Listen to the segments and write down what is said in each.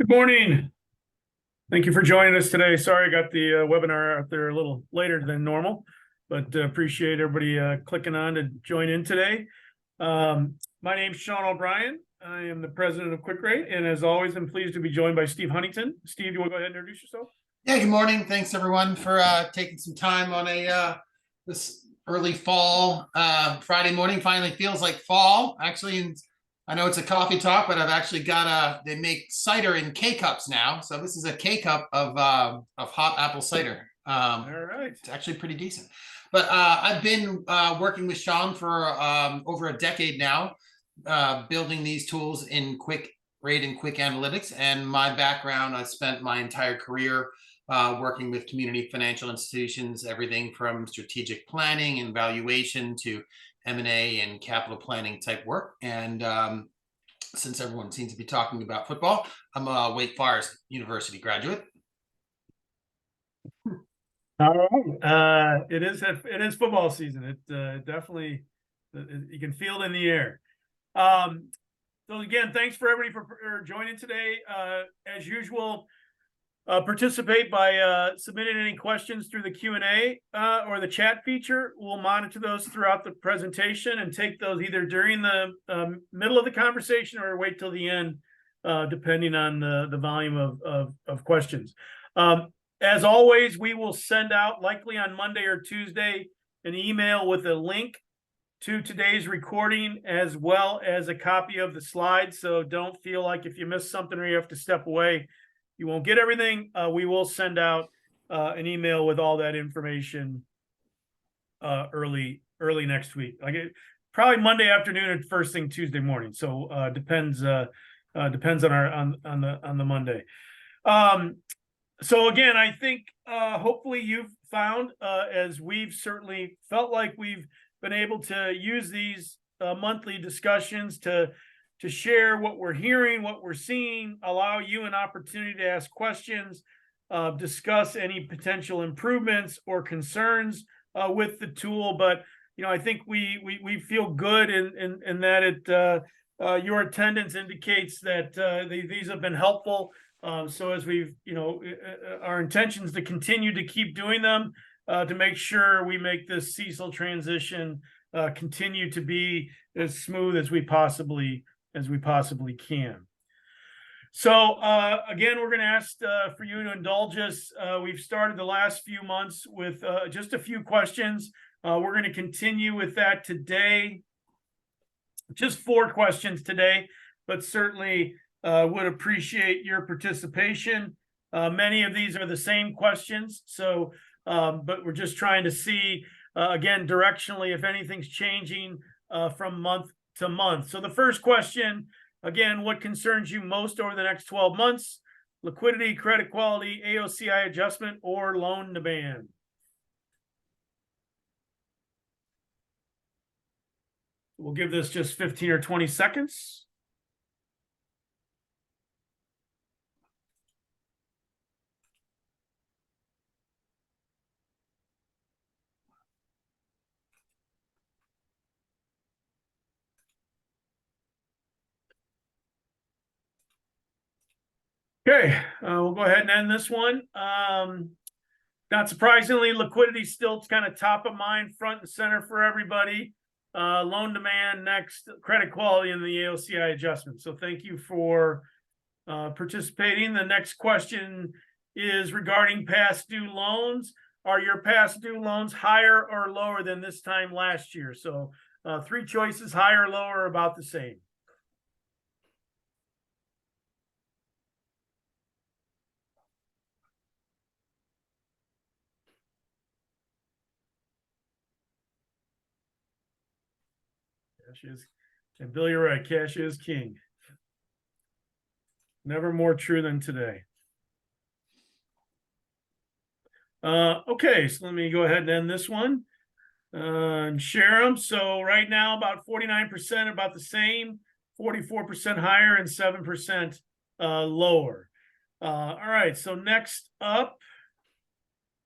Good morning. Thank you for joining us today. Sorry, I got the webinar out there a little later than normal, but appreciate everybody clicking on to join in today. My name is Sean O'Brien. I am the president of Quick Rate, and as always, I'm pleased to be joined by Steve Huntington. Steve, you want to go ahead and introduce yourself? Yeah, good morning. Thanks everyone for taking some time on this early fall Friday morning. Finally feels like fall. Actually, I know it's a coffee talk, but I've actually got they make cider in K-cups now. So this is a K-cup of hot apple cider. All right. It's actually pretty decent. But I've been working with Sean for over a decade now, building these tools in Quick Rate and Quick Analytics. And my background, I spent my entire career working with community financial institutions, everything from strategic planning and valuation to M&A and capital planning type work. And since everyone seems to be talking about football, I'm a Wake Forest University graduate. All right. It is football season. It definitely, you can feel it in the air. So again, thanks for everybody for joining today. As usual, participate by submitting any questions through the Q&A or the chat feature. We'll monitor those throughout the presentation and take those either during the middle of the conversation or wait till the end, depending on the volume of questions. As always, we will send out, likely on Monday or Tuesday, an email with a link to today's recording as well as a copy of the slides. So don't feel like if you missed something or you have to step away, you won't get everything. We will send out an email with all that information early next week. Probably Monday afternoon and first thing Tuesday morning. So depends on the Monday. So again, I think hopefully you've found, as we've certainly felt like we've been able to use these monthly discussions to share what we're hearing, what we're seeing, allow you an opportunity to ask questions, discuss any potential improvements or concerns with the tool. But I think we feel good in that your attendance indicates that these have been helpful. So as we've our intentions to continue to keep doing them to make sure we make this CECL transition continue to be as smooth as we possibly can. So again, we're going to ask for you to indulge us. We've started the last few months with just a few questions. We're going to continue with that today. Just 4 questions today, but certainly would appreciate your participation. Many of these are the same questions, so but we're just trying to see again directionally if anything's changing from month to month. So the first question, again, what concerns you most over the next 12 months? Liquidity, credit quality, AOCI adjustment, or loan demand? We'll give this just 15 or 20 seconds. Okay, we'll go ahead and end this one. Not surprisingly, liquidity still kind of top of mind, front and center for everybody. Loan demand next, credit quality, and the AOCI adjustment. So thank you for participating. The next question is regarding past due loans. Are your past due loans higher or lower than this time last year? So 3 choices: higher, lower, about the same. Cash is, and Bill, you're right. Cash is king. Never more true than today. Okay, so let me go ahead and end this one and share them. So right now, about 49%, about the same, 44% higher, and 7% lower. All right, so next up,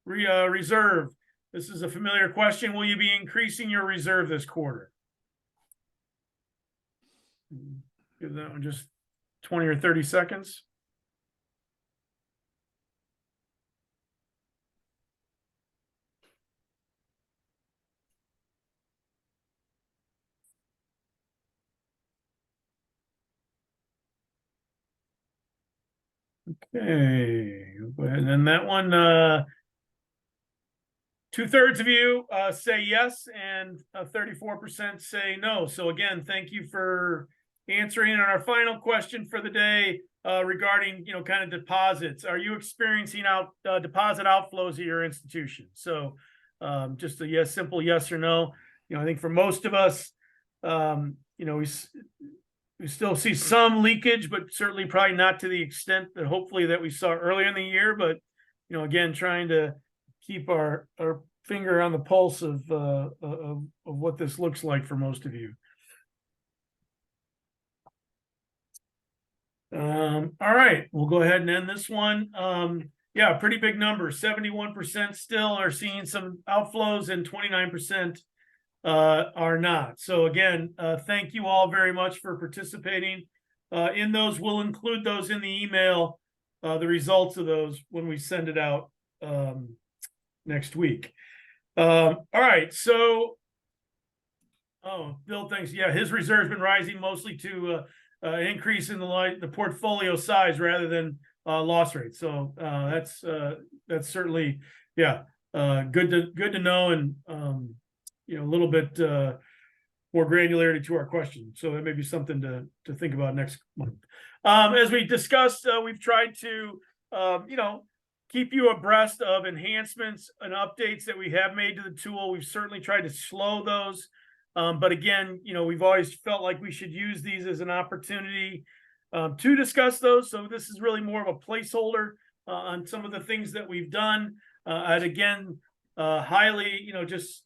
reserve. This is a familiar question. Will you be increasing your reserve this quarter? Give that one just 20 or 30 seconds. Okay, and then that one, 2/3 of you say yes, and 34% say no. So again, thank you for answering. And our final question for the day regarding, kind of deposits. Are you experiencing deposit outflows at your institution? So just a simple yes or no. I think for most of us, we still see some leakage, but certainly probably not to the extent that hopefully that we saw earlier in the year. But again, trying to keep our finger on the pulse of what this looks like for most of you. All right, we'll go ahead and end this one. Yeah, pretty big number. 71% still are seeing some outflows, and 29% are not. So again, thank you all very much for participating in those. We'll include those in the email, the results of those when we send it out next week. All right, so Bill thinks, yeah, his reserve's been rising mostly to increase in the portfolio size rather than loss rate. So that's certainly, yeah, good to know, and a little bit more granularity to our question. So that may be something to think about next month. As we discussed, we've tried to keep you abreast of enhancements and updates that we have made to the tool. We've certainly tried to slow those. But again, we've always felt like we should use these as an opportunity to discuss those. So this is really more of a placeholder on some of the things that we've done. I'd again highly, just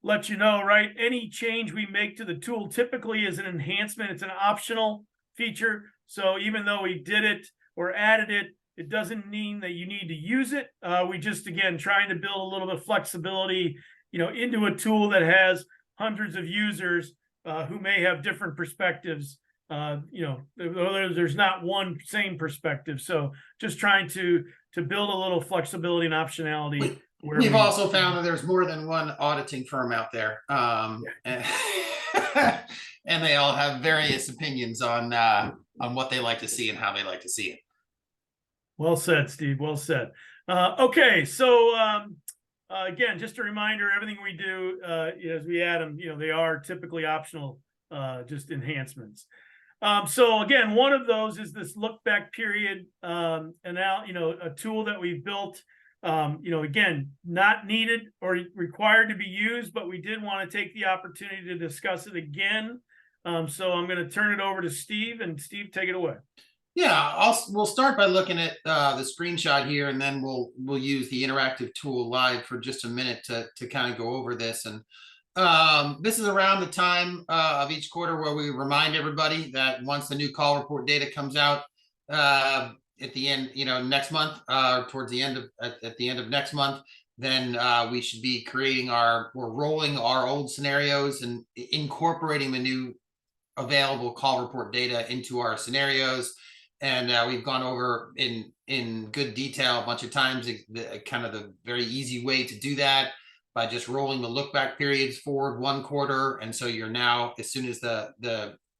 let you know, right? Any change we make to the tool typically is an enhancement. It's an optional feature. So even though we did it or added it, it doesn't mean that you need to use it. We just, again, trying to build a little bit of flexibility, into a tool that has hundreds of users who may have different perspectives. There's not one same perspective. So just trying to build a little flexibility and optionality. We've also found that there's more than one auditing firm out there. And they all have various opinions on what they like to see and how they like to see it. Well said, Steve. Well said. Okay, so again, just a reminder, everything we do as we add them, they are typically optional, just enhancements. So again, one of those is this look back period, and now, a tool that we've built, again, not needed or required to be used, but we did want to take the opportunity to discuss it again. So I'm going to turn it over to Steve, and Steve, take it away. Yeah, we'll start by looking at the screenshot here, and then we'll use the interactive tool live for just a minute to kind of go over this. And this is around the time of each quarter where we remind everybody that once the new call report data comes out at the end, next month, towards the end of at the end of next month, then we should be we're rolling our old scenarios and incorporating the new available call report data into our scenarios. And we've gone over in good detail a bunch of times kind of the very easy way to do that by just rolling the look back periods forward one quarter. And so you're now, as soon as the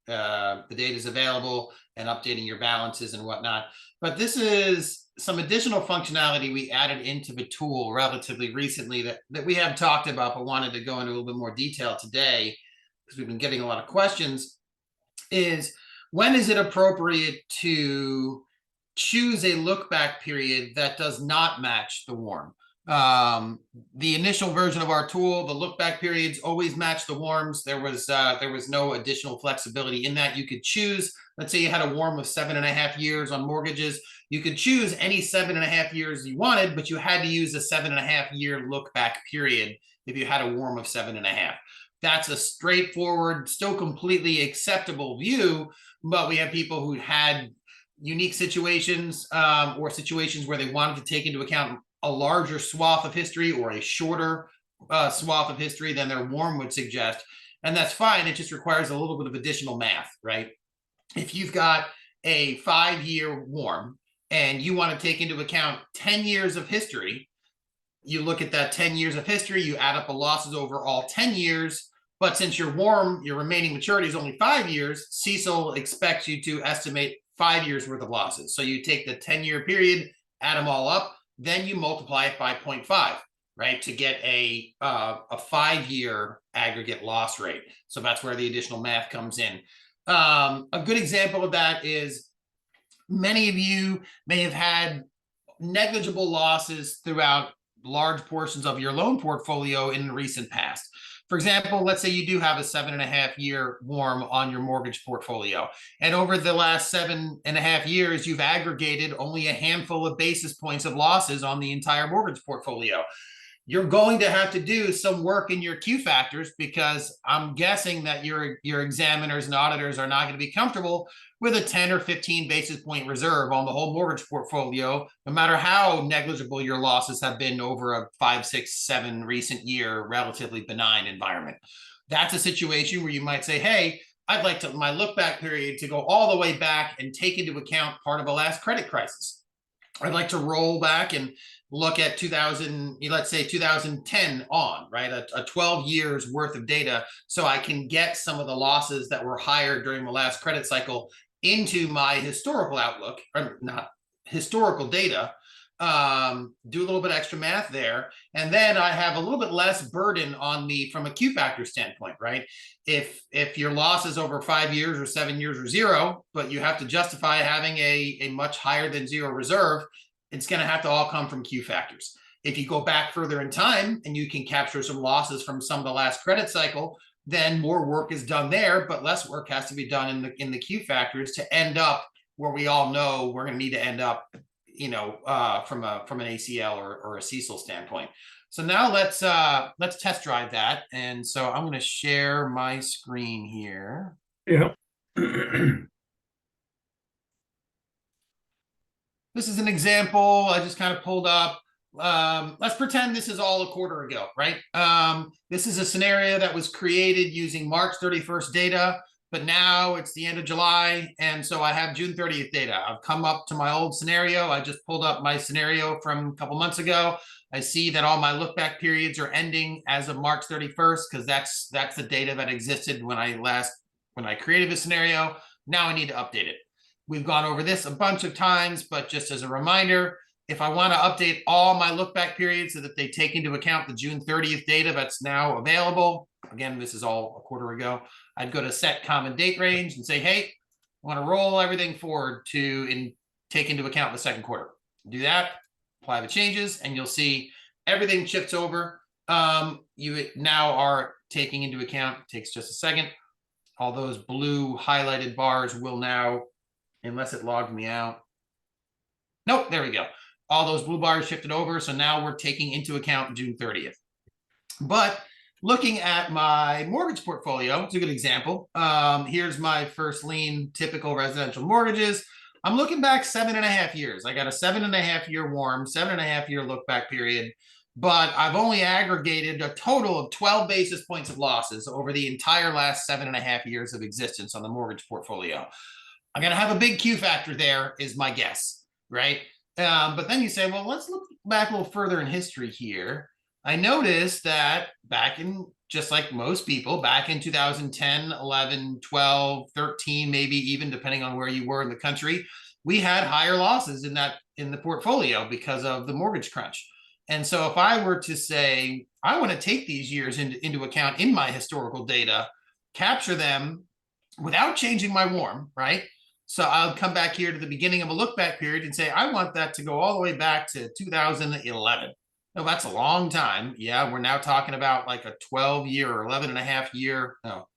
data is available, and updating your balances and whatnot. But this is some additional functionality we added into the tool relatively recently that we have talked about, but wanted to go into a little bit more detail today because we've been getting a lot of questions. Is when is it appropriate to choose a look back period that does not match the warm? The initial version of our tool, the look back periods always match the warms. There was no additional flexibility in that. You could choose, let's say you had a warm of 7.5 years on mortgages. You could choose any 7.5 years you wanted, but you had to use a 7.5 year look back period if you had a warm of 7.5. That's a straightforward, still completely acceptable view, but we have people who had unique situations or situations where they wanted to take into account a larger swath of history or a shorter swath of history than their warm would suggest. And that's fine. It just requires a little bit of additional math, right? If you've got a 5-year warm and you want to take into account 10 years of history, you look at that 10 years of history, you add up the losses over all 10 years. But since your warm, your remaining maturity is only 5 years, CECL expects you to estimate 5 years worth of losses. So you take the 10-year period, add them all up, then you multiply it by 0.5, right, to get a 5-year aggregate loss rate. So that's where the additional math comes in. A good example of that is many of you may have had negligible losses throughout large portions of your loan portfolio in the recent past. For example, let's say you do have a 7.5-year warm on your mortgage portfolio. And over the last 7.5 years, you've aggregated only a handful of basis points of losses on the entire mortgage portfolio. You're going to have to do some work in your Q factors, because I'm guessing that your examiners and auditors are not going to be comfortable with a 10 or 15 basis point reserve on the whole mortgage portfolio, no matter how negligible your losses have been over a 5, 6, 7 recent year relatively benign environment. That's a situation where you might say, hey, I'd like my look back period to go all the way back and take into account part of the last credit crisis. I'd like to roll back and look at 2000, let's say 2010 on, right? A 12 years worth of data, so I can get some of the losses that were higher during the last credit cycle into my historical outlook, or not historical data, do a little bit extra math there. And then I have a little bit less burden on me from a Q factor standpoint, right? If your loss is over 5 years or 7 years or zero, but you have to justify having a much higher than zero reserve, it's going to have to all come from Q factors. If you go back further in time and you can capture some losses from some of the last credit cycle, then more work is done there, but less work has to be done in the Q factors to end up where we all know we're going to need to end up, from an ACL or a CECL standpoint. So now let's test drive that. And so I'm going to share my screen here. Yeah. This is an example I just kind of pulled up. Let's pretend this is all a quarter ago, right? This is a scenario that was created using March 31st data, but now it's the end of July. And so I have June 30th data. I've come up to my old scenario. I just pulled up my scenario from a couple months ago. I see that all my look back periods are ending as of March 31st, because that's the data that existed when I created the scenario. Now I need to update it. We've gone over this a bunch of times, but just as a reminder, if I want to update all my look back periods so that they take into account the June 30th data that's now available, again, this is all a quarter ago, I'd go to set common date range and say, hey, I want to roll everything forward to take into account the second quarter. Do that, apply the changes, and you'll see everything shifts over. You now are taking into account, it takes just a second, all those blue highlighted bars will now, unless it logged me out. Nope, there we go. All those blue bars shifted over. So now we're taking into account June 30th. But looking at my mortgage portfolio, it's a good example. Here's my first lien typical residential mortgages. I'm looking back 7.5 years. I got a 7.5-year warm, 7.5-year look back period, but I've only aggregated a total of 12 basis points of losses over the entire last 7.5 years of existence on the mortgage portfolio. I'm going to have a big Q factor there, is my guess, right? But then you say, well, let's look back a little further in history here. I noticed that back in, just like most people, back in 2010, 11, 12, 13, maybe even depending on where you were in the country, we had higher losses in the portfolio because of the mortgage crunch. And so if I were to say, I want to take these years into account in my historical data, capture them without changing my warm, right? So I'll come back here to the beginning of a look back period and say, I want that to go all the way back to 2011. No, that's a long time. Yeah, we're now talking about like a 12-year or 11.5-year, no,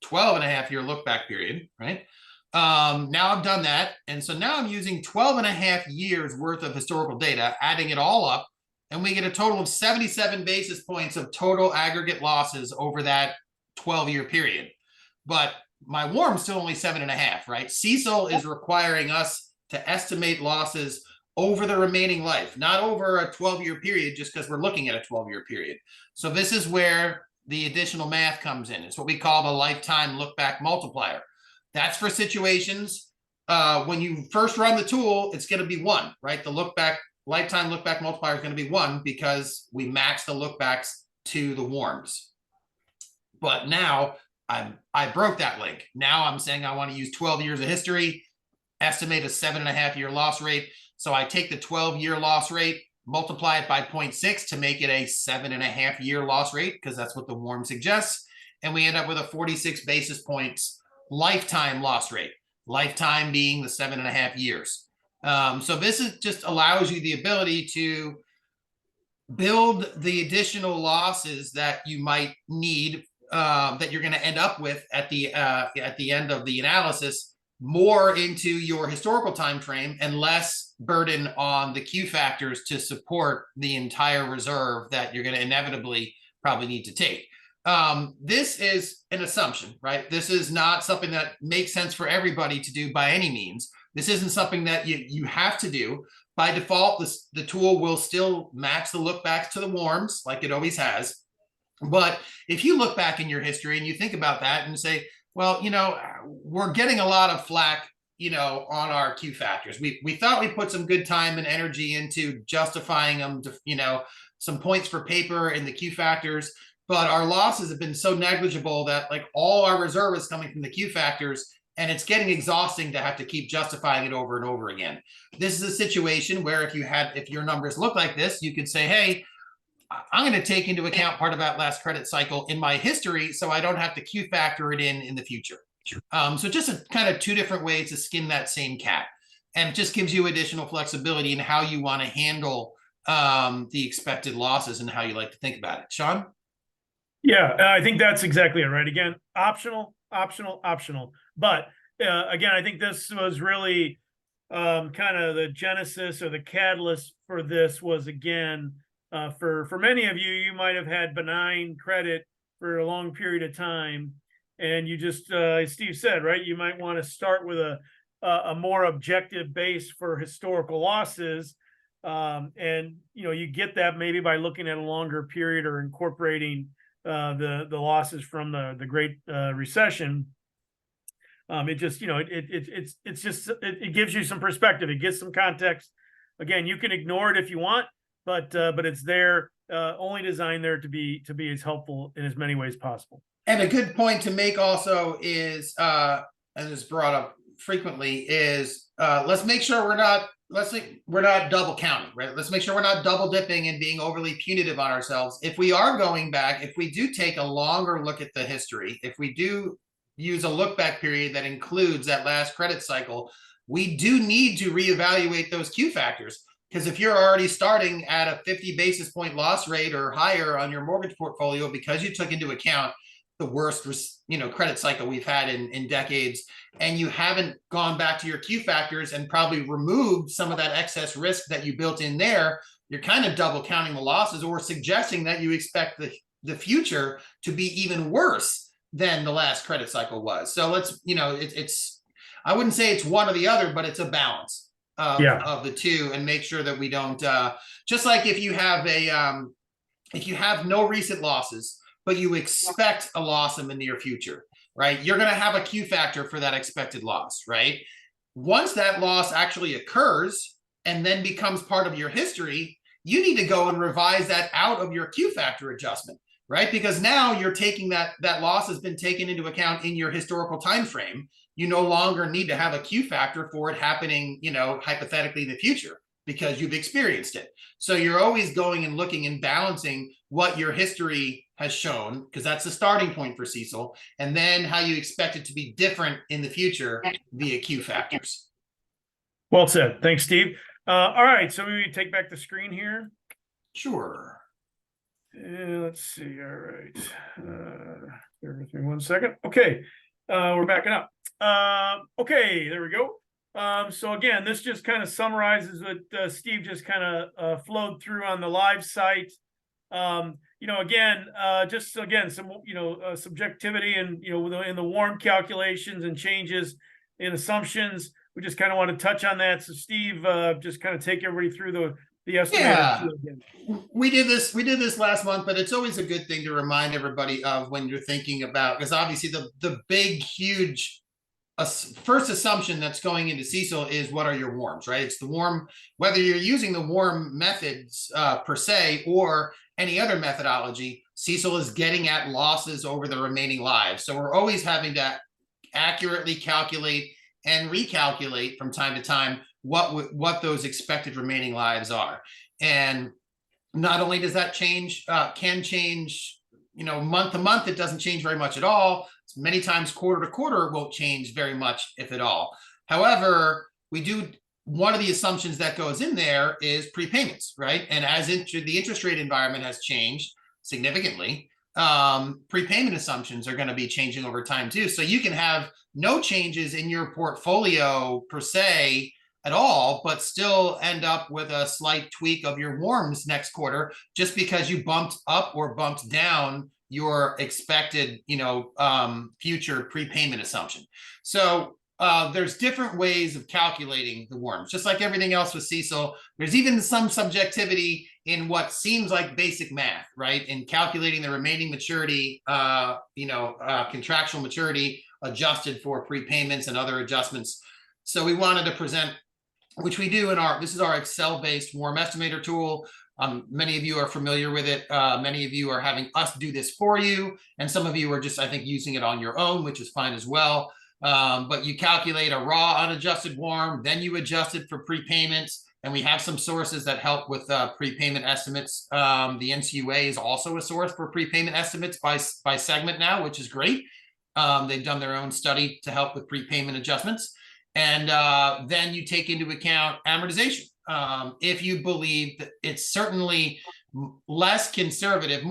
12.5-year look back period, right? Now I've done that. And so now I'm using 12.5 years worth of historical data, adding it all up, and we get a total of 77 basis points of total aggregate losses over that 12-year period. But my warm's still only 7.5, right? CECL is requiring us to estimate losses over the remaining life, not over a 12-year period, just because we're looking at a 12-year period. So this is where the additional math comes in. It's what we call the lifetime look back multiplier. That's for situations when you first run the tool, it's going to be 1, right? The lifetime look back multiplier is going to be 1 because we match the look backs to the warms. But now I broke that link. Now I'm saying I want to use 12 years of history. estimate a 7.5-year loss rate. So I take the 12-year loss rate, multiply it by 0.6 to make it a 7.5-year loss rate, because that's what the WARM suggests. And we end up with a 46 basis points lifetime loss rate, lifetime being the 7.5 years. So this is just allows you the ability to build the additional losses that you might need, that you're going to end up with at the end of the analysis, more into your historical time frame and less burden on the Q factors to support the entire reserve that you're going to inevitably probably need to take. This is an assumption, right? This is not something that makes sense for everybody to do by any means. This isn't something that you have to do. By default, the tool will still match the look backs to the WARMs like it always has. But if you look back in your history and you think about that and say, well, we're getting a lot of flack, on our Q factors. We thought we put some good time and energy into justifying them to, some points for paper in the Q factors, but our losses have been so negligible that like all our reserve is coming from the Q factors, and it's getting exhausting to have to keep justifying it over and over again. This is a situation where if your numbers look like this, you could say, hey, I'm going to take into account part of that last credit cycle in my history, so I don't have to Q factor it in the future. So just a kind of two different ways to skin that same cat, and it just gives you additional flexibility in how you want to handle the expected losses and how you like to think about it. Sean? Yeah, I think that's exactly it, right? Again, optional. But again, I think this was really kind of the genesis or the catalyst for this was, again, for many of you, you might have had benign credit for a long period of time. And you just, as Steve said, right, you might want to start with a more objective base for historical losses. And, you get that maybe by looking at a longer period or incorporating the losses from the Great Recession. It just, it gives you some perspective. It gives some context. Again, you can ignore it if you want, but it's there, only designed there to be as helpful in as many ways possible. And a good point to make also is, and it's brought up frequently, is let's make sure we're not double counting, right? Let's make sure we're not double dipping and being overly punitive on ourselves. If we are going back, if we do take a longer look at the history, if we do use a look back period that includes that last credit cycle, we do need to reevaluate those Q factors. Because if you're already starting at a 50 basis point loss rate or higher on your mortgage portfolio because you took into account the worst, credit cycle we've had in decades, and you haven't gone back to your Q factors and probably removed some of that excess risk that you built in there, you're kind of double counting the losses or suggesting that you expect the future to be even worse than the last credit cycle was. So let's, it's I wouldn't say it's one or the other, but it's a balance of the two, and make sure that we don't, just like if you have no recent losses, but you expect a loss in the near future, right? You're going to have a Q factor for that expected loss, right? Once that loss actually occurs and then becomes part of your history, you need to go and revise that out of your Q factor adjustment, right? Because now you're taking that loss has been taken into account in your historical time frame. You no longer need to have a Q factor for it happening, hypothetically in the future, because you've experienced it. So you're always going and looking and balancing what your history has shown, because that's the starting point for CECL, and then how you expect it to be different in the future via Q factors. Well said. Thanks, Steve. All right, so we take back the screen here. Sure. Let's see. All right. Bear with me 1 second. Okay. We're backing up. Okay, there we go. So again, this just kind of summarizes what Steve just kind of flowed through on the live site. Again, some, subjectivity and, in the WARM calculations and changes in assumptions. We just kind of want to touch on that. So Steve, just kind of take everybody through the estimator. Yeah, we did this last month, but it's always a good thing to remind everybody of when you're thinking about, because obviously the big, huge first assumption that's going into CECL is what are your WARMs, right? It's the WARM, whether you're using the WARM methods per se or any other methodology, CECL is getting at losses over the remaining lives. So we're always having to accurately calculate and recalculate from time to time what those expected remaining lives are. And not only does that change, can change, month to month, it doesn't change very much at all. Many times quarter to quarter won't change very much, if at all. However, one of the assumptions that goes in there is prepayments, right? And as the interest rate environment has changed significantly, prepayment assumptions are going to be changing over time too. So you can have no changes in your portfolio per se at all, but still end up with a slight tweak of your warms next quarter, just because you bumped up or bumped down your expected, future prepayment assumption. So there's different ways of calculating the warms, just like everything else with CECL. There's even some subjectivity in what seems like basic math, right? In calculating the remaining maturity, contractual maturity adjusted for prepayments and other adjustments. So we wanted to present, which we do this is our Excel-based warm estimator tool. Many of you are familiar with it. Many of you are having us do this for you. And some of you are just, I think, using it on your own, which is fine as well. But you calculate a raw unadjusted warm, then you adjust it for prepayments. And we have some sources that help with prepayment estimates. The NCUA is also a source for prepayment estimates by segment now, which is great. They've done their own study to help with prepayment adjustments. And then you take into account amortization. If you believe that it's certainly less conservative,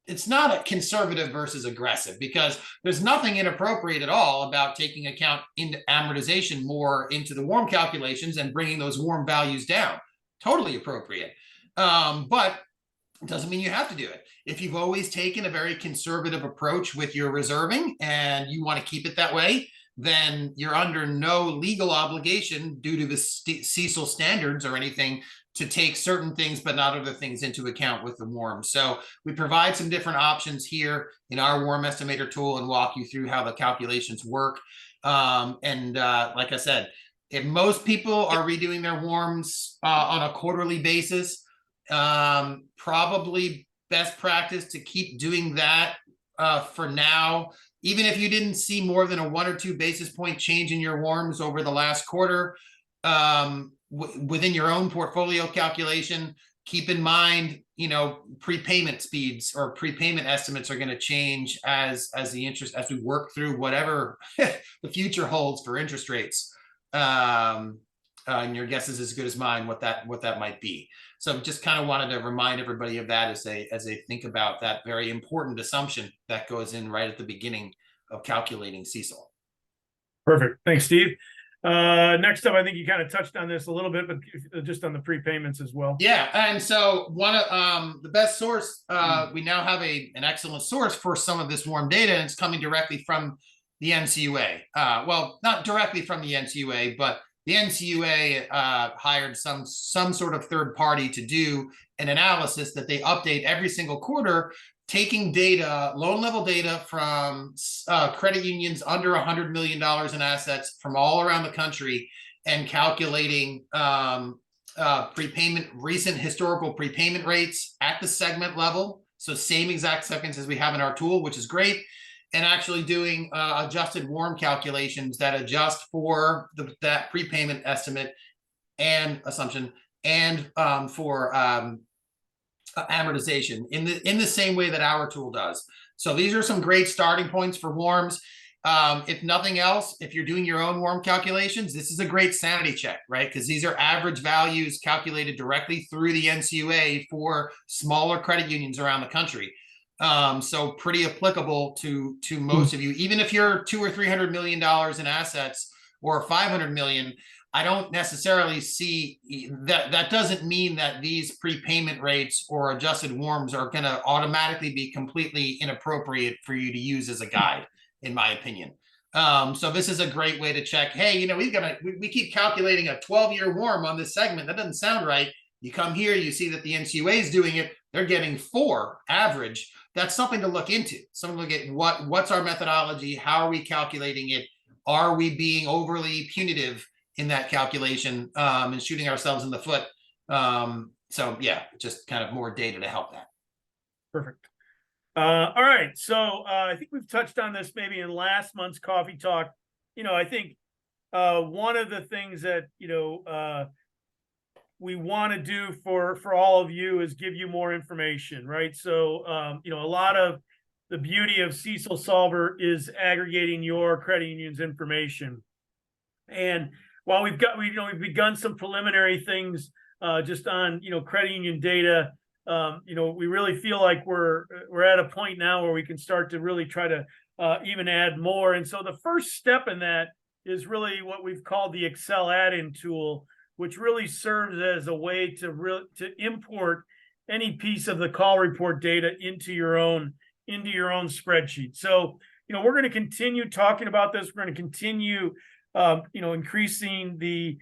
it's not a conservative versus aggressive, because there's nothing inappropriate at all about taking account into amortization more into the warm calculations and bringing those warm values down. Totally appropriate. But it doesn't mean you have to do it. If you've always taken a very conservative approach with your reserving and you want to keep it that way, then you're under no legal obligation due to the CECL standards or anything to take certain things but not other things into account with the warm. So we provide some different options here in our warm estimator tool and walk you through how the calculations work. Like I said, if most people are redoing their warms on a quarterly basis, probably best practice to keep doing that for now. Even if you didn't see more than a 1 or 2 basis point change in your warms over the last quarter, within your own portfolio calculation, keep in mind, prepayment speeds or prepayment estimates are going to change as we work through whatever the future holds for interest rates. And your guess is as good as mine what that might be. So just kind of wanted to remind everybody of that as they think about that very important assumption that goes in right at the beginning of calculating CECL. Perfect. Thanks, Steve. Next up, I think you kind of touched on this a little bit, but just on the prepayments as well. Yeah, and so one of the best source, we now have an excellent source for some of this warm data, and it's coming directly from the NCUA. Well, not directly from the NCUA, but the NCUA hired some sort of third party to do an analysis that they update every single quarter, taking data, loan level data from credit unions under $100 million in assets from all around the country, and calculating recent historical prepayment rates at the segment level. So same exact segments as we have in our tool, which is great. And actually doing adjusted warm calculations that adjust for that prepayment estimate and assumption, and for amortization in the same way that our tool does. So these are some great starting points for warms. If nothing else, if you're doing your own warm calculations, this is a great sanity check, right? Because these are average values calculated directly through the NCUA for smaller credit unions around the country. So pretty applicable to most of you, even if you're $200 or $300 million in assets or 500 million. I don't necessarily see that. That doesn't mean that these prepayment rates or adjusted warms are going to automatically be completely inappropriate for you to use as a guide, in my opinion. So this is a great way to check. Hey, we keep calculating a 12-year warm on this segment. That doesn't sound right. You come here, you see that the NCUA is doing it. They're getting 4 average. That's something to look into. Something to look at what's our methodology? How are we calculating it? Are we being overly punitive in that calculation and shooting ourselves in the foot? So yeah, just kind of more data to help that. Perfect. All right. So I think we've touched on this maybe in last month's coffee talk, I think one of the things that, we want to do for all of you is give you more information, right? So, a lot of the beauty of CECLSolver is aggregating your credit union's information. And while we've begun some preliminary things just on, credit union data, we really feel like we're at a point now where we can start to really try to even add more. And so the first step in that is really what we've called the Excel add-in tool, which really serves as a way to import any piece of the call report data into your own spreadsheet. So, we're going to continue talking about this. We're going to continue, increasing the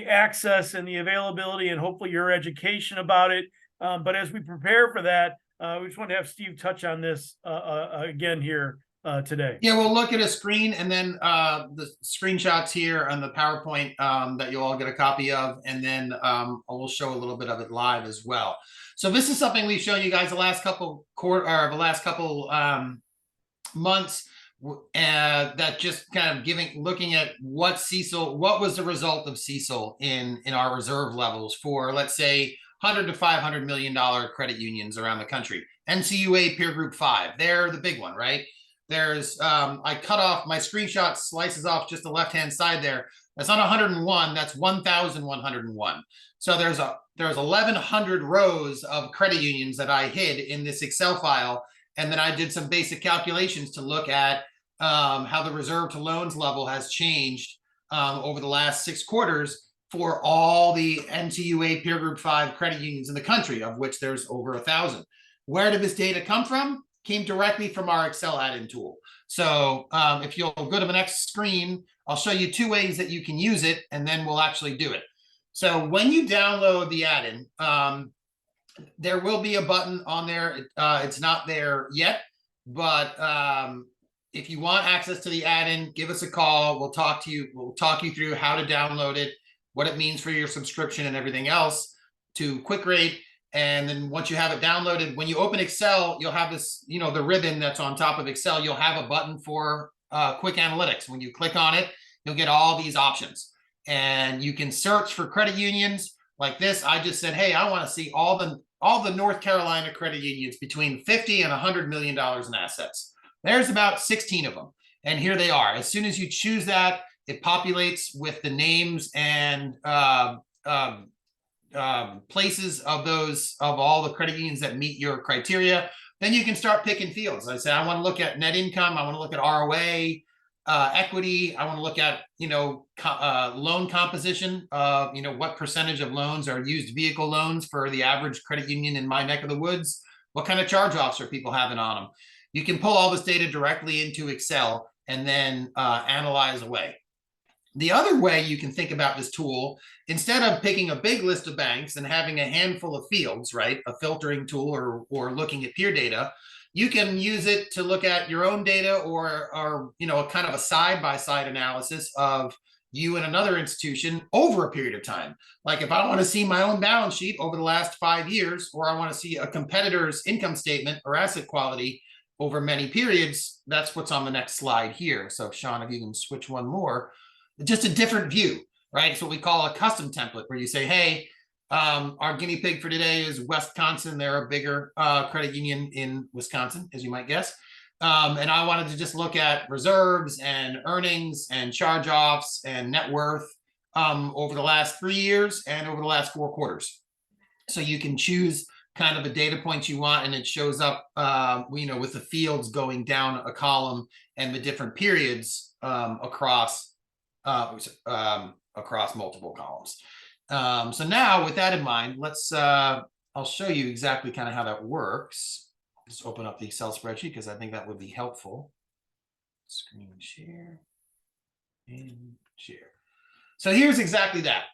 access and the availability, and hopefully your education about it. But as we prepare for that, we just want to have Steve touch on this again here today. Yeah, we'll look at a screen and then the screenshots here on the PowerPoint that you'll all get a copy of, and then we'll show a little bit of it live as well. So this is something we've shown you guys the last couple months, that just kind of looking at what was the result of CECL in our reserve levels for, let's say, $100 to $500 million credit unions around the country. NCUA peer group 5, they're the big one, right? There's I cut off my screenshot, slices off just the left-hand side there. That's not 101, that's 1,101. So there's 1,100 rows of credit unions that I hid in this Excel file. And then I did some basic calculations to look at how the reserve to loans level has changed over the last 6 quarters for all the NCUA peer group 5 credit unions in the country, of which there's over 1,000. Where did this data come from? Came directly from our Excel add-in tool. So if you'll go to the next screen, I'll show you 2 ways that you can use it, and then we'll actually do it. So when you download the add-in, there will be a button on there. It's not there yet, but if you want access to the add-in, give us a call. We'll talk to you. We'll talk you through how to download it, what it means for your subscription and everything else to QuickRate. And then once you have it downloaded, when you open Excel, you'll have this, the ribbon that's on top of Excel. You'll have a button for quick analytics. When you click on it, you'll get all these options. And you can search for credit unions like this. I just said, hey, I want to see all the North Carolina credit unions between $50 and $100 million in assets. There's about 16 of them. And here they are. As soon as you choose that, it populates with the names and places of all the credit unions that meet your criteria. Then you can start picking fields. I say, I want to look at net income. I want to look at ROA, equity. I want to look at, loan composition, what percentage of loans are used vehicle loans for the average credit union in my neck of the woods. What kind of charge-offs are people having on them? You can pull all this data directly into Excel and then analyze away. The other way you can think about this tool, instead of picking a big list of banks and having a handful of fields, right, a filtering tool or looking at peer data, you can use it to look at your own data or kind of a side-by-side analysis of you and another institution over a period of time. Like if I want to see my own balance sheet over the last 5 years, or I want to see a competitor's income statement or asset quality over many periods, that's what's on the next slide here. So Sean, if you can switch one more, just a different view, right? It's what we call a custom template, where you say, hey, our guinea pig for today is Wisconsin. They're a bigger credit union in Wisconsin, as you might guess. And I wanted to just look at reserves and earnings and charge-offs and net worth over the last 3 years and over the last 4 quarters. So you can choose kind of a data point you want, and it shows up, with the fields going down a column and the different periods across multiple columns. So now with that in mind, I'll show you exactly kind of how that works. Just open up the Excel spreadsheet because I think that would be helpful. Screen share and share. So here's exactly that.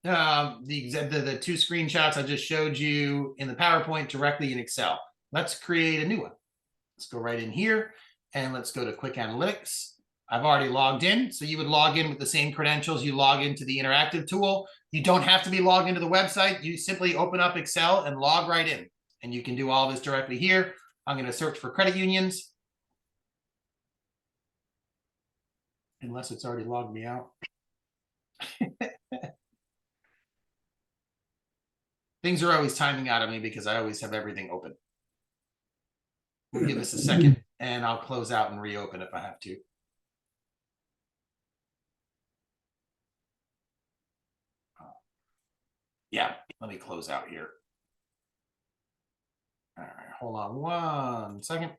The 2 screenshots I just showed you in the PowerPoint directly in Excel. Let's create a new one. Let's go right in here and let's go to Quick Analytics. I've already logged in. So you would log in with the same credentials you log into the interactive tool. You don't have to be logged into the website. You simply open up Excel and log right in. And you can do all this directly here. I'm going to search for credit unions. unless it's already logged me out. Things are always timing out of me because I always have everything open. We'll give us a second and I'll close out and reopen if I have to. Yeah, let me close out here. All right, hold on 1 second.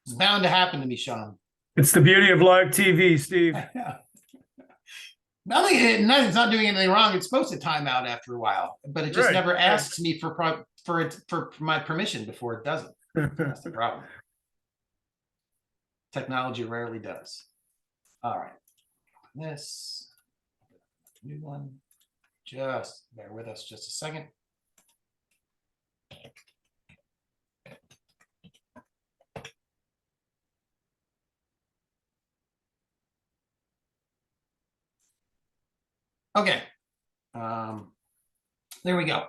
It's bound to happen to me, Sean. It's the beauty of live TV, Steve. Nothing's not doing anything wrong. It's supposed to time out after a while, but it just Right, never right. asks me for my permission before it doesn't. That's the problem. Technology rarely does. All right, this new one. Just bear with us just a second. Okay. There we go.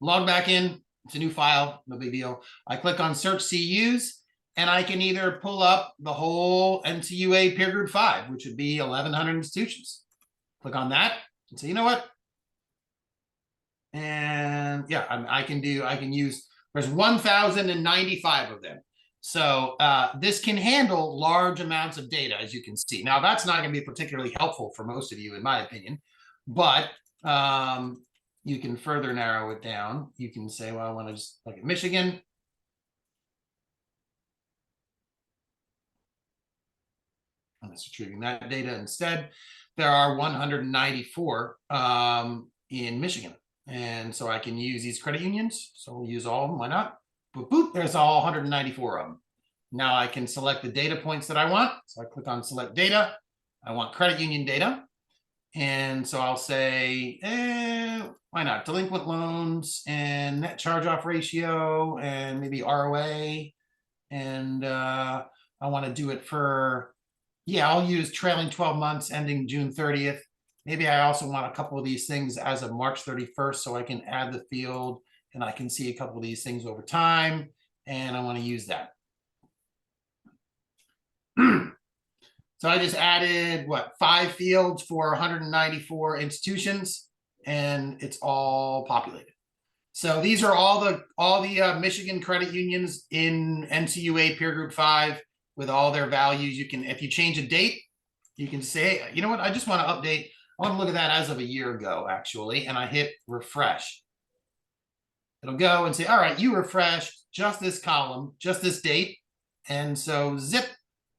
Log back in. It's a new file. No big deal. I click on search CUs and I can either pull up the whole NCUA peer group 5, which would be 1,100 institutions. Click on that and say, you know what? And yeah, I can use, there's 1,095 of them. So this can handle large amounts of data, as you can see. Now, that's not going to be particularly helpful for most of you, in my opinion, but you can further narrow it down. You can say, well, I want to just look at Michigan. I'm just retrieving that data instead. There are 194 in Michigan. And so I can use these credit unions. So we'll use all of them. Why not? Boop, boop. There's all 194 of them. Now I can select the data points that I want. So I click on select data. I want credit union data. And so I'll say, why not? Delinquent loans and net charge-off ratio and maybe ROA. And I want to do it for, yeah, I'll use trailing 12 months ending June 30th. Maybe I also want a couple of these things as of March 31st, so I can add the field and I can see a couple of these things over time, and I want to use that. So I just added, what, 5 fields for 194 institutions, and it's all populated. So these are all the Michigan credit unions in NCUA Peer Group 5 with all their values. You can, if you change a date, you can say, you know what, I just want to update. I want to look at that as of a year ago, actually, and I hit refresh. It'll go and say, all right, you refreshed just this column, just this date. And so zip,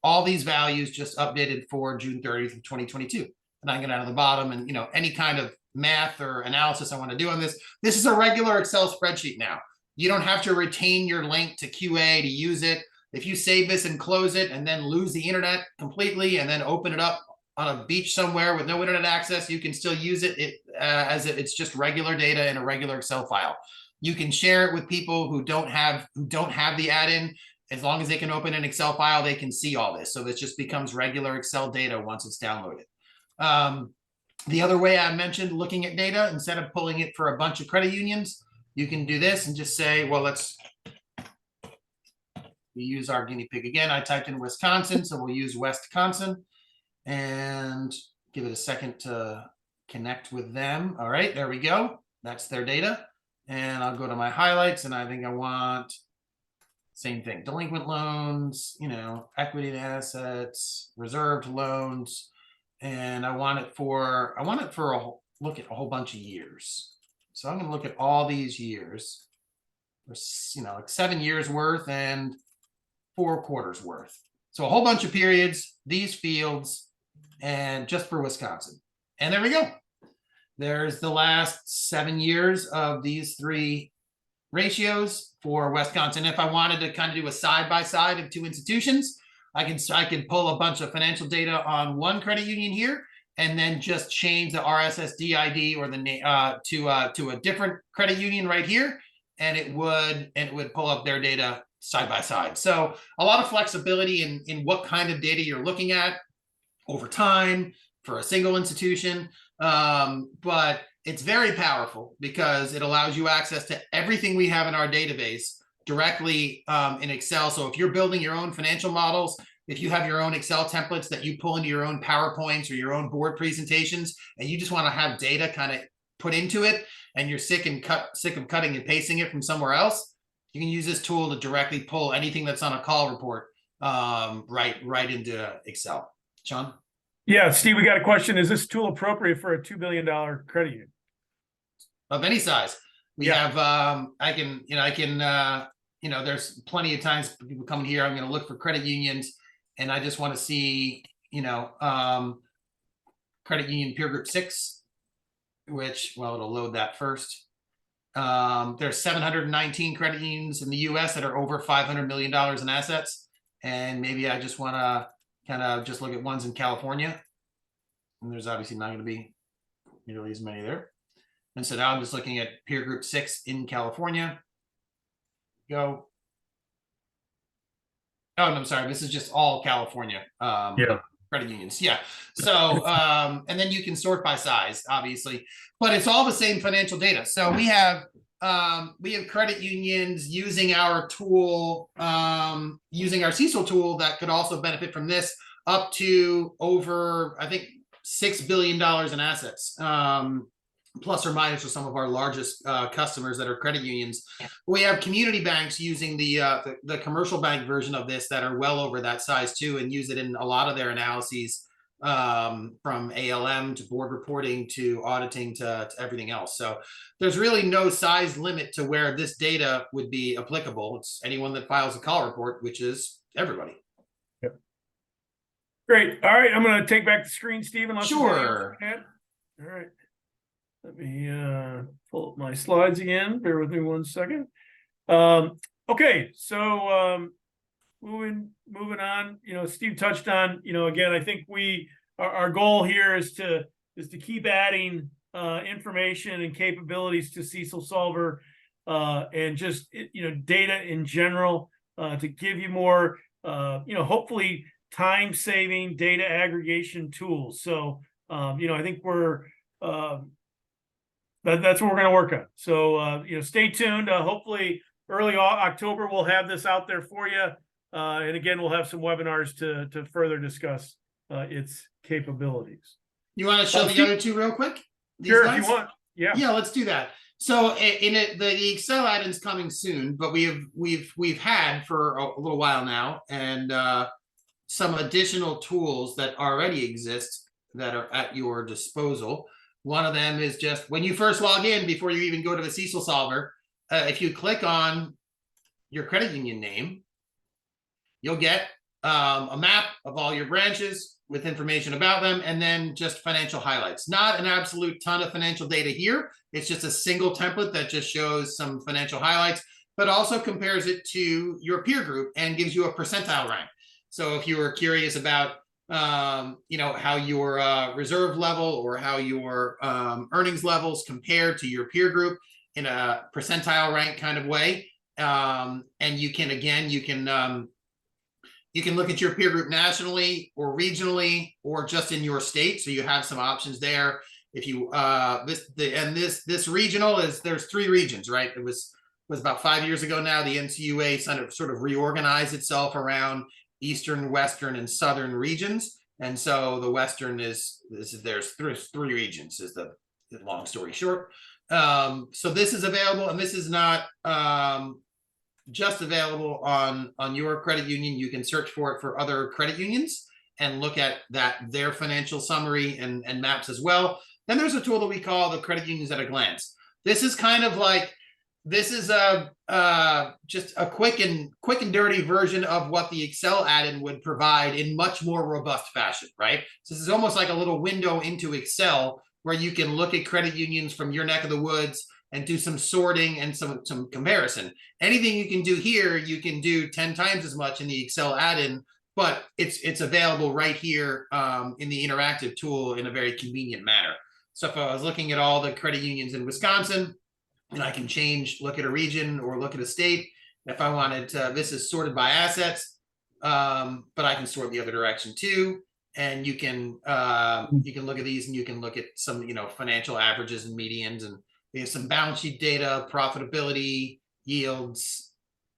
all these values just updated for June 30th of 2022. And I can get out of the bottom and, you know, any kind of math or analysis I want to do on this. This is a regular Excel spreadsheet now. You don't have to retain your link to QA to use it. If you save this and close it and then lose the internet completely and then open it up on a beach somewhere with no internet access, you can still use it, it's just regular data in a regular Excel file. You can share it with people who don't have the add-in. As long as they can open an Excel file, they can see all this. So this just becomes regular Excel data once it's downloaded. The other way I mentioned looking at data, instead of pulling it for a bunch of credit unions, you can do this and just say, well, we use our guinea pig again. I typed in Wisconsin, so we'll use Wisconsin and give it a second to connect with them. All right, there we go. That's their data. And I'll go to my highlights and I think I want same thing, delinquent loans, you know, equity and assets, reserved loans. And I want it for look at a whole bunch of years. So I'm going to look at all these years, you know, like 7 years worth and 4 quarters worth. So a whole bunch of periods, these fields, and just for Wisconsin. And there we go. There's the last 7 years of these 3 ratios for Wisconsin. If I wanted to kind of do a side-by-side of 2 institutions, I can pull a bunch of financial data on one credit union here, and then just change the RSSD ID or the name to a different credit union right here, and it would pull up their data side by side. So a lot of flexibility in what kind of data you're looking at over time for a single institution. But it's very powerful because it allows you access to everything we have in our database directly in Excel. So if you're building your own financial models, if you have your own Excel templates that you pull into your own PowerPoints or your own board presentations, and you just want to have data kind of put into it, and you're sick of cutting and pasting it from somewhere else, you can use this tool to directly pull anything that's on a call report right into Excel. Sean? Yeah, Steve, we got a question. Is this tool appropriate for a $2 billion credit union? Of any size. We Yeah. have there's plenty of times people coming here, I'm going to look for credit unions, and I just want to see, credit union peer group 6, which, well, it'll load that first. There's 719 credit unions in the US that are over $500 million in assets. And maybe I just want to kind of just look at ones in California. And there's obviously not going to be nearly as many there. And so now I'm just looking at peer group 6 in California. Go. Oh, no, I'm sorry. This is just all California credit unions. Yeah. So, and then you can sort by size, obviously, but it's all the same financial data. So we have credit unions using our tool, using our CECL tool that could also benefit from this, up to over, I think, $6 billion in assets, plus or minus for some of our largest customers that are credit unions. We have community banks using the commercial bank version of this that are well over that size too, and use it in a lot of their analyses, from ALM to board reporting to auditing to everything else. So there's really no size limit to where this data would be applicable. It's anyone that files a call report, which is everybody. Yep. Great. All right, I'm going to take back the screen, Stephen. Sure. All right. Let me pull up my slides again. Bear with me one second. Okay, so moving on. Steve touched on. Again, I think our goal here is to keep adding information and capabilities to CECLSolver, and just data in general, to give you more hopefully time-saving data aggregation tools. So I think we're that's what we're going to work on. So, stay tuned. Hopefully early October, we'll have this out there for you. And again, we'll have some webinars to further discuss its capabilities. You want to show the other two real quick? Sure, if you want. Yeah. Yeah, let's do that. So the Excel add-in's coming soon, but we've had for a little while now, and some additional tools that already exist that are at your disposal. One of them is just when you first log in, before you even go to the CECLSolver, if you click on your credit union name, you'll get a map of all your branches with information about them, and then just financial highlights. Not an absolute ton of financial data here. It's just a single template that just shows some financial highlights, but also compares it to your peer group and gives you a percentile rank. So if you were curious about how your reserve level or how your earnings levels compare to your peer group in a percentile rank kind of way, and you can look at your peer group nationally or regionally or just in your state. So you have some options there. If you this regional is, there's 3 regions, right? It was about 5 years ago now. The NCUA sort of reorganized itself around Eastern, Western, and Southern regions. And so the Western there's 3 regions is the long story short. So this is available, and this is not just available on your credit union. You can search for it for other credit unions and look at their financial summary and maps as well. Then there's a tool that we call the Credit Unions at a Glance. This is kind of like, this is just a quick and dirty version of what the Excel add-in would provide in much more robust fashion, right? So this is almost like a little window into Excel where you can look at credit unions from your neck of the woods and do some sorting and some comparison. Anything you can do here, you can do 10 times as much in the Excel add-in, but it's available right here in the interactive tool in a very convenient manner. So if I was looking at all the credit unions in Wisconsin, and I can look at a region or look at a state. If I wanted to, this is sorted by assets, but I can sort the other direction too. And you can look at these, and you can look at some, financial averages and medians, and there's some balance sheet data, profitability, yields,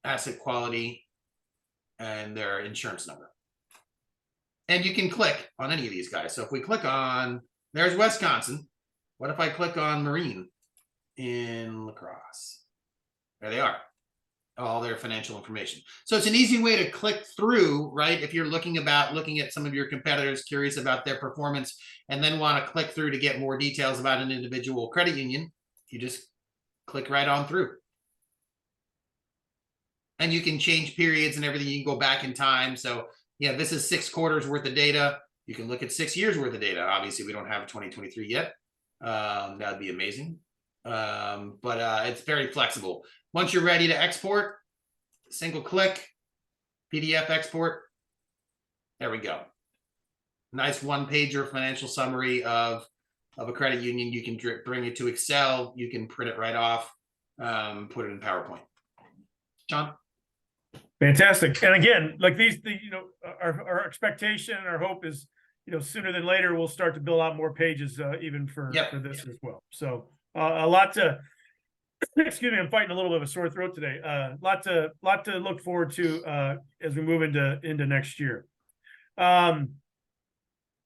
asset quality, and their insurance number. And you can click on any of these guys. So if we click on, there's Wisconsin. What if I click on Marine in La Crosse? There they are, all their financial information. So it's an easy way to click through, right? If you're looking at some of your competitors, curious about their performance, and then want to click through to get more details about an individual credit union, you just click right on through. And you can change periods and everything. You can go back in time. So yeah, this is 6 quarters worth of data. You can look at 6 years worth of data. Obviously, we don't have 2023 yet. That'd be amazing. But it's very flexible. Once you're ready to export, single click, PDF export. There we go. Nice 1-pager financial summary of a credit union. You can bring it to Excel. You can print it right off, put it in PowerPoint. John? Fantastic. And again, like our expectation and our hope is, sooner than later, we'll start to build out more pages, even for this as well. So a lot to, excuse me, I'm fighting a little bit of a sore throat today. Lot to look forward to, as we move into next year. All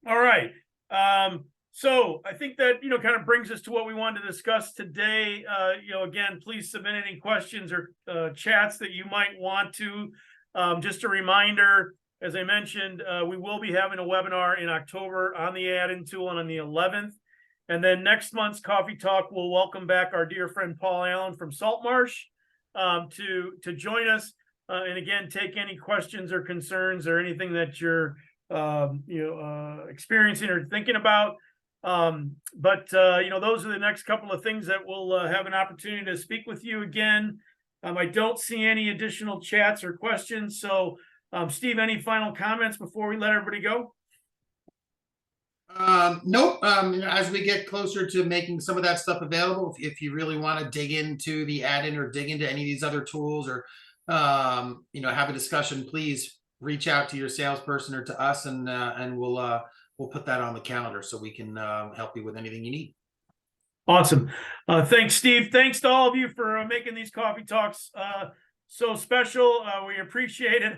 right. So I think that, kind of brings us to what we wanted to discuss today. Again, please submit any questions or chats that you might want to. Just a reminder, as I mentioned, we will be having a webinar in October on the add-in tool and on the 11th. And then next month's Coffee Talk, we'll welcome back our dear friend Paul Allen from Saltmarsh to join us. And again, take any questions or concerns or anything that you're experiencing or thinking about. But those are the next couple of things that we'll have an opportunity to speak with you again. I don't see any additional chats or questions. So, Steve, any final comments before we let everybody go? Nope. As we get closer to making some of that stuff available, if you really want to dig into the add-in or dig into any of these other tools or, have a discussion, please reach out to your salesperson or to us, and we'll put that on the calendar so we can help you with anything you need. Awesome. Thanks, Steve. Thanks to all of you for making these Coffee Talks so special. We appreciate it.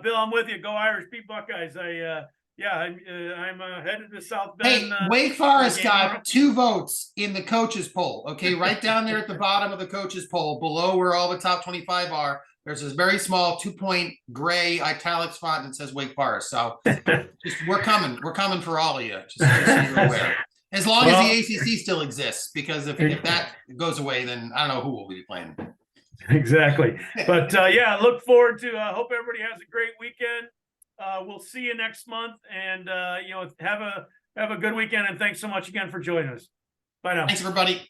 Bill, I'm with you. Go Irish, beat Buckeyes. I'm headed to South Bend. Hey, Wake Forest got 2 votes in the coaches poll. Okay, right down there at the bottom of the coaches poll, below where all the top 25 are. There's this very small 2-point gray italic font that says Wake Forest. So we're coming for all of you. Just so you're aware. As long as the ACC still exists, because if that goes away, then I don't know who will be playing. Exactly. But look forward to, hope everybody has a great weekend. We'll see you next month, and have a good weekend, and thanks so much again for joining us. Bye now. Thanks, everybody.